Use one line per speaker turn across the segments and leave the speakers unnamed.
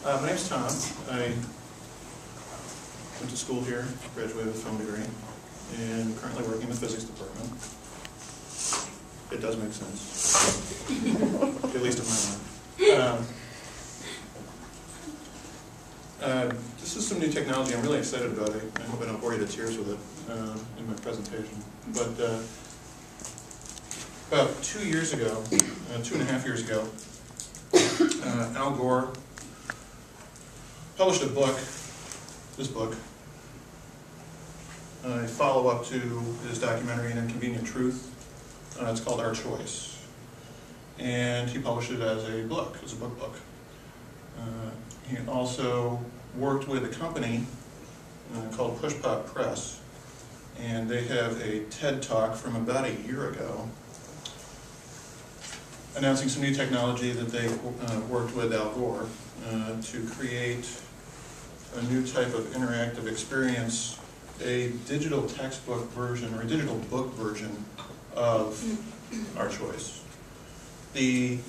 My name's Tom. I went to school here, graduated with a film degree, and currently working in the physics department. It does make sense, at least in my mind. This is some new technology. I'm really excited about it. I hope I don't bore you to tears with it in my presentation. But about 2 years ago, 2.5 years ago, Al Gore published a book, this book, a follow-up to his documentary, An Inconvenient Truth. It's called Our Choice. And he published it as a book, as a book. He also worked with a company called Push Pop Press, and they have a TED Talk from about a year ago announcing some new technology that they worked with Al Gore to create a new type of interactive experience, a digital textbook version or a digital book version of Our Choice. I'm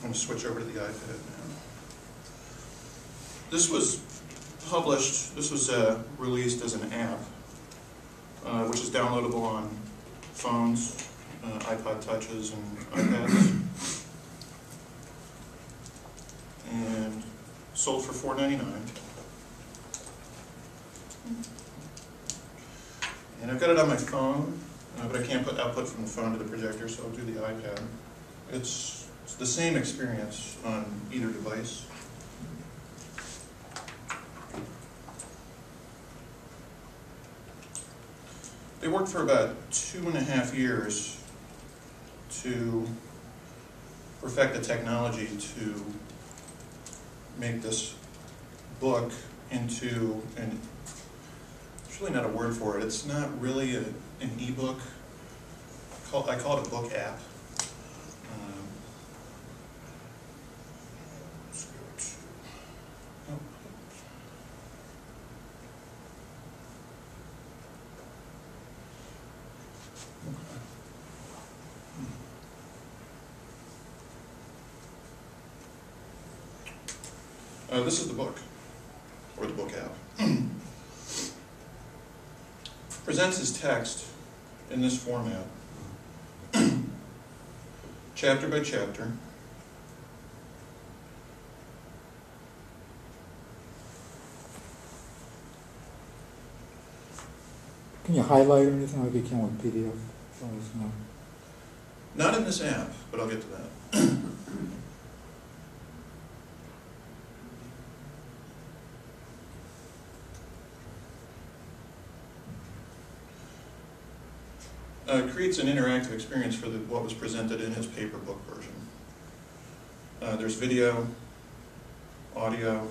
going to switch over to the iPad now. This was published, this was released as an app, which is downloadable on phones, iPod Touches, and iPads, and sold for $4.99. And I've got it on my phone, but I can't put output from the phone to the projector, so I'll do the iPad. It's the same experience on either device. They worked for about 2.5 years to perfect the technology to make this book into an, it's really not a word for it, it's not really an ebook. I call it a book app. Let's go to, oh. This is the book, or the book app. Presents his text in this format, chapter by chapter.
Can you highlight or anything like you can with PDF?
Not in this app, but I'll get to that. Creates an interactive experience for what was presented in his paper book version. There's video, audio,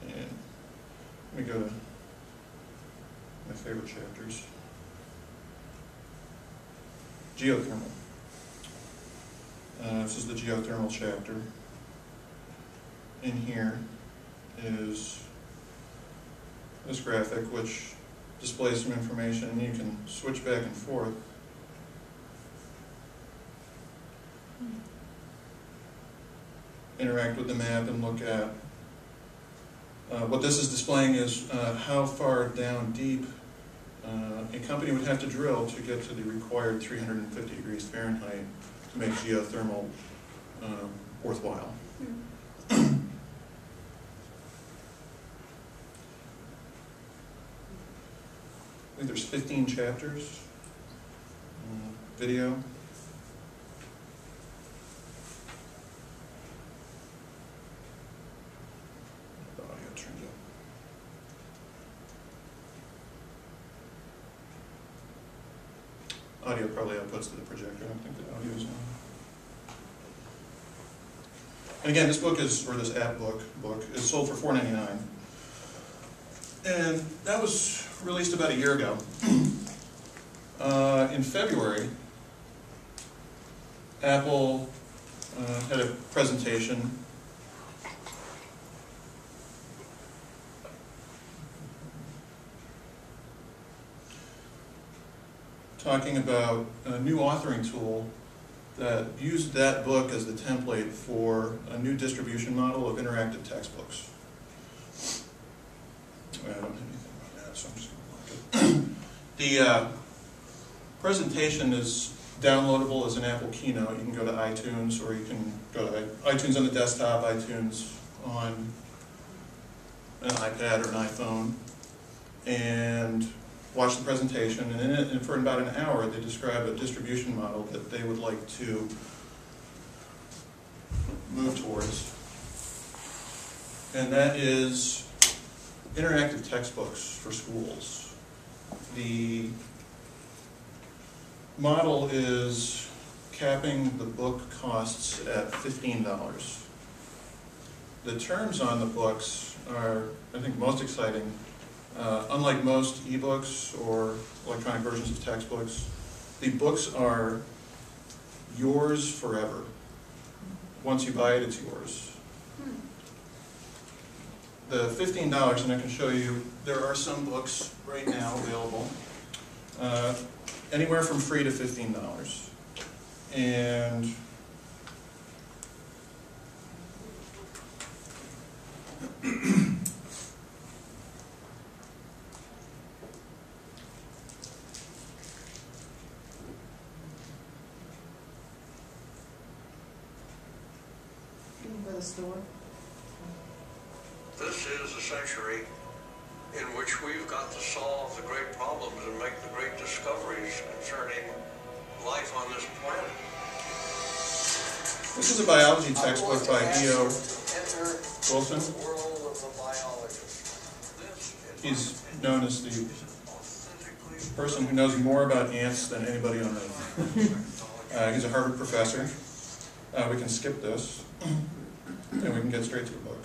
and let me go to my favorite chapters. Geothermal. This is the geothermal chapter. In here is this graphic, which displays some information, and you can switch back and forth. Interact with the map and look at what this is displaying is how far down deep a company would have to drill to get to the required 350 degrees Fahrenheit to make geothermal worthwhile. I think there's 15 chapters, video. The audio turns up. Audio probably outputs to the projector. I don't think the audio is on. And again, this book is, or this app book is sold for $4.99. And that was released about a year ago. In February, Apple had a presentation talking about a new authoring tool that used that book as the template for a new distribution model of interactive textbooks. I don't have anything about that, so I'm just going to mark it. The presentation is downloadable as an Apple Keynote. You can go to iTunes, or you can go to iTunes on the desktop, iTunes on an iPad or an iPhone, and watch the presentation. And in it, and for about an hour, they describe a distribution model that they would like to move towards. And that is interactive textbooks for schools. The model is capping the book costs at $15. The terms on the books are, I think, most exciting. Unlike most ebooks or electronic versions of textbooks, the books are yours forever. Once you buy it, it's yours. The $15, and I can show you, there are some books right now available, anywhere from free to $15. And
the store.
This is a century in which we've got to solve the great problems and make the great discoveries concerning life on this planet.
this is a biology textbook by E.O. Wilson. He's known as the person who knows more about ants than anybody on earth. He's a Harvard professor. We can skip this, and we can get straight to the book.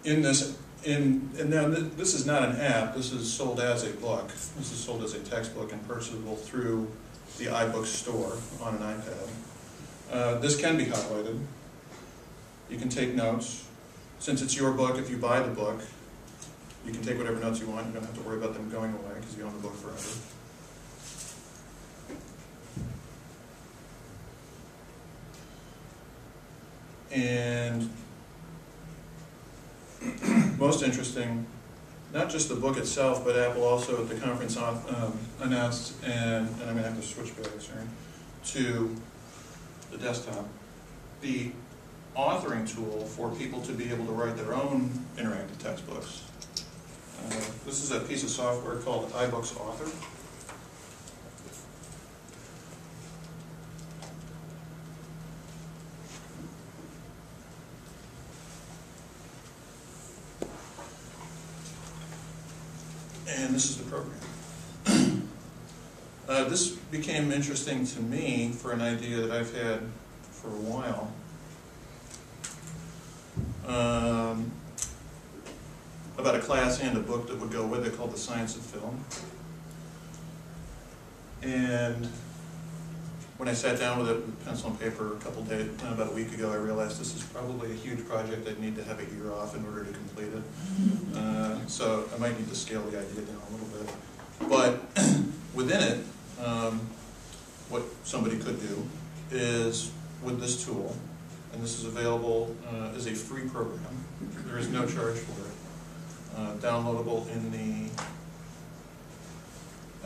Now this is not an app. This is sold as a book. This is sold as a textbook and purchasable through the Ibooks store on an iPad. This can be highlighted. You can take notes. Since it's your book, if you buy the book, you can take whatever notes you want. You don't have to worry about them going away because you own the book forever. And most interesting, not just the book itself, but Apple also at the conference announced, and I'm going to have to switch back to the desktop, the authoring tool for people to be able to write their own interactive textbooks. This is a piece of software called Ibooks Author. And this is the program. This became interesting to me for an idea that I've had for a while. About a class and a book that would go with it called The Science of Film. And when I sat down with it with pencil and paper about a week ago, I realized this is probably a huge project. I'd need to have a year off in order to complete it. So I might need to scale the idea down a little bit. But within it, what somebody could do is, with this tool, and this is available as a free program, there is no charge for it, downloadable in the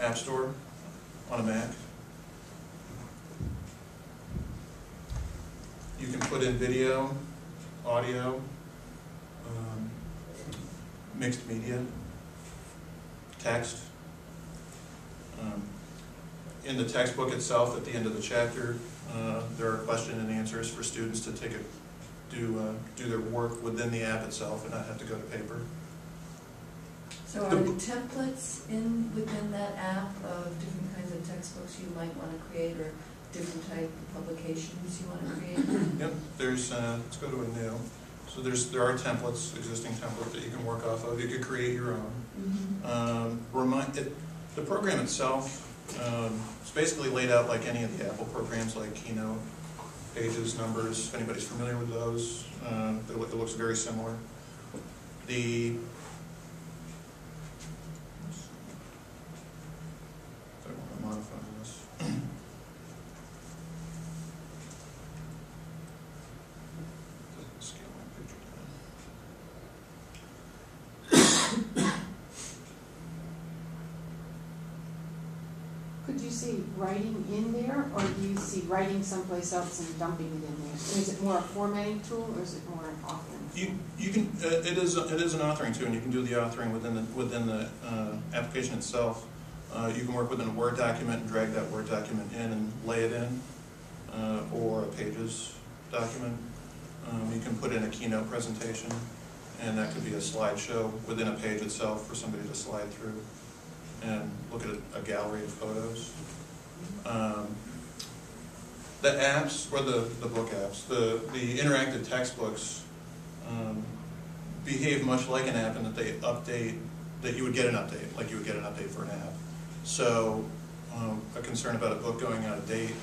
App Store on a Mac. You can put in video, audio, mixed media, text. In the textbook itself, at the end of the chapter, there are question and answers for students to do their work within the app itself and not have to go to paper.
So are the templates within that app of different kinds of textbooks you might want to create, or different type of publications you want to create?
Yep. There's let's go to a new. So there are templates, existing templates that you can work off of. You could create your own. The program itself is basically laid out like any of the Apple programs, like Keynote, Pages, Numbers. If anybody's familiar with those, it looks very similar.
Could you see writing in there, or do you see writing someplace else and dumping it in there? Is it more a formatting tool, or is it more an authoring?
You can it is an authoring tool, and you can do the authoring within the application itself. You can work within a Word document and drag that Word document in and lay it in, or a Pages document. You can put in a keynote presentation, and that could be a slideshow within a page itself for somebody to slide through and look at a gallery of photos. The apps, or the book apps, the interactive textbooks behave much like an app in that they update, that you would get an update, like you would get an update for an app. So a concern about a book going out of date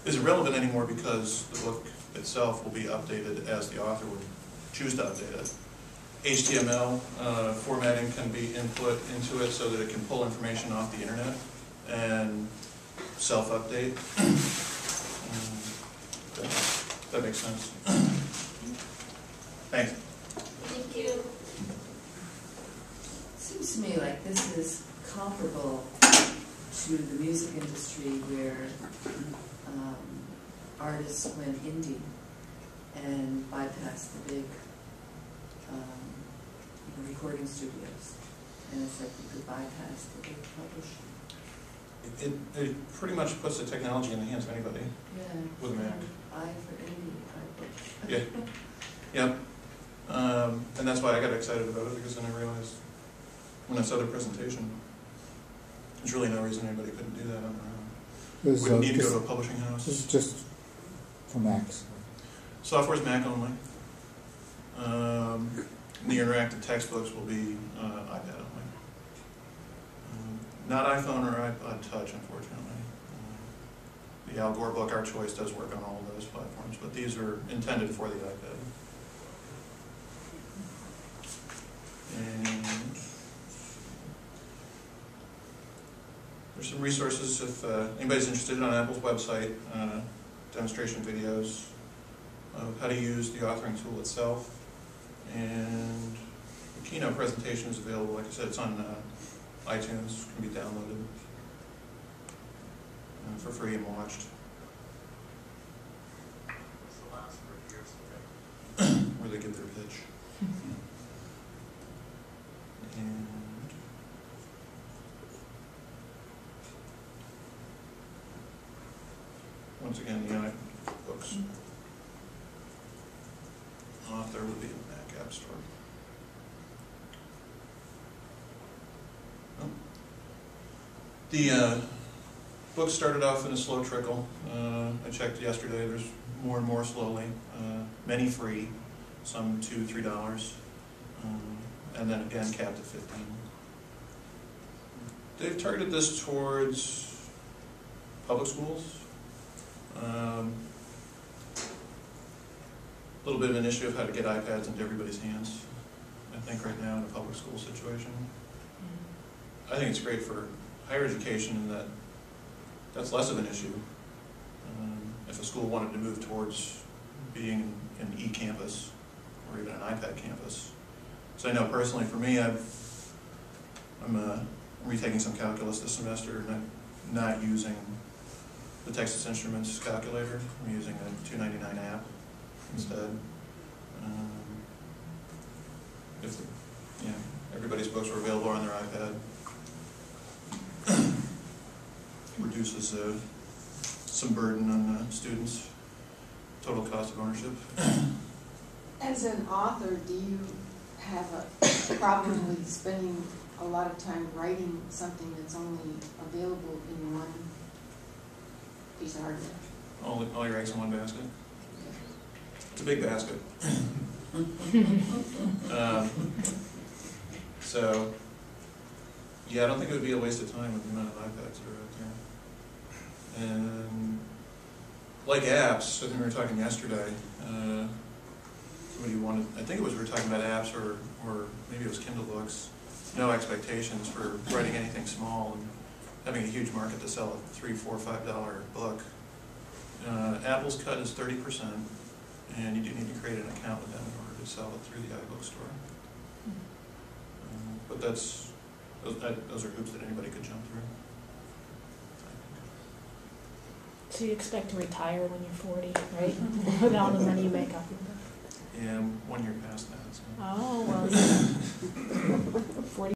isn't relevant anymore, because the book itself will be updated as the author would choose to update it. HTML formatting can be input into it so that it can pull information off the internet and self-update. That makes sense. Thanks.
Thank you. Seems to me like this is comparable to the music industry, where artists went indie and bypassed the big recording studios, and it's like you could bypass the big publishing.
It pretty much puts the technology in the hands of anybody with a Mac.
I for indie, I
Yeah. Yep. And that's why I got excited about it, because then I realized when I saw the presentation, there's really no reason anybody couldn't do that on their own. We don't need to go to a publishing house.
This is just for Macs.
Software's Mac only. The interactive textbooks will be iPad only. Not iPhone or iPod Touch, unfortunately. The Al Gore book, Our Choice, does work on all of those platforms, but these are intended for the iPad. And there's some resources if anybody's interested on Apple's website, demonstration videos of how to use the authoring tool itself. And the keynote presentation is available. Like I said, it's on iTunes, can be downloaded for free and watched.
What's the last word here?
Where they give their pitch. And once again, the Ibooks Author would be in the Mac App Store. Oh. The book started off in a slow trickle. I checked yesterday, there's more and more slowly. Many free, some $2, $3. And then again capped at 15. They've targeted this towards public schools. A little bit of an issue of how to get iPads into everybody's hands, I think, right now in a public school situation. I think it's great for higher education in that that's less of an issue. If a school wanted to move towards being an e-campus or even an iPad campus. So I know personally for me, I'm retaking some calculus this semester, and I'm not using the Texas Instruments calculator. I'm using a $2.99 app instead. If everybody's books were available on their iPad, reduces some burden on students. Total cost of ownership.
As an author, do you have a problem with spending a lot of time writing something that's only available in one piece of hardware?
All your eggs in one basket? It's a big basket. So, yeah, I don't think it would be a waste of time with the amount of iPads that are out there. And like apps, I think we were talking yesterday, somebody wanted, I think it was we were talking about apps, or maybe it was Kindle books, no expectations for writing anything small and having a huge market to sell a $3, $4, $5 book. Apple's cut is 30%, and you do need to create an account with them in order to sell it through the iBook store. But that's Those are hoops that anybody could jump through.
So you expect to retire when you're 40, right? With all the money you make off your book.
Yeah, 1 year past that. So.
Oh, well, 40